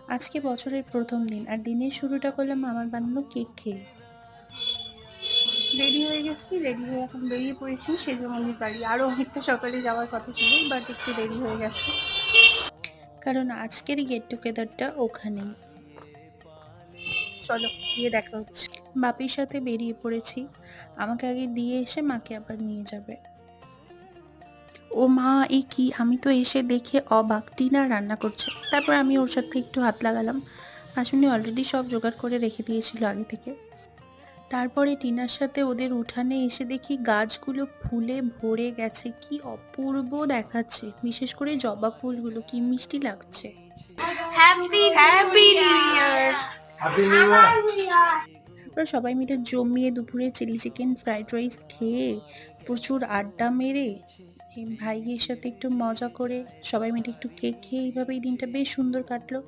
আজকে বছরের প্রথম দিন আর দিনের শুরুটা করলাম আমার বানানো কেক খেয়ে। রেডি হয়ে গেছি, রেডি হয়ে এখন বেরিয়ে পড়েছি সেজমনির বাড়ি। আরও অনেকটা সকালে যাওয়ার কথা ছিল, বাট একটু দেরি হয়ে গেছে। কারণ আজকের গেট টুগেদারটা ওখানেই। চলো গিয়ে দেখা হচ্ছে। বাপির সাথে বেরিয়ে পড়েছি। আমাকে আগে দিয়ে এসে মাকে আবার নিয়ে যাবে। ও মা, এ কি! আমি তো এসে দেখে অবাক, টিনা রান্না করছে। তারপর আমি ওর সাথে একটু হাত লাগালাম। আসলে অলরেডি সব জোগাড় করে রেখে দিয়েছিল আগে থেকে। তারপরে টিনার সাথে ওদের উঠানে এসে দেখি গাছগুলো ফুলে ভরে গেছে, কি অপূর্ব দেখাচ্ছে। বিশেষ করে জবা ফুলগুলো কি মিষ্টি লাগছে। Happy happy new year. তারপর সবাই মিলে জমিয়ে দুপুরে চিলি চিকেন ফ্রাইড রাইস খেয়ে প্রচুর আড্ডা মেরে এই ভাইয়ের সাথে একটু মজা করে সবাই মিলে একটু কেক খেয়ে এইভাবেই দিনটা বেশ সুন্দর কাটলো।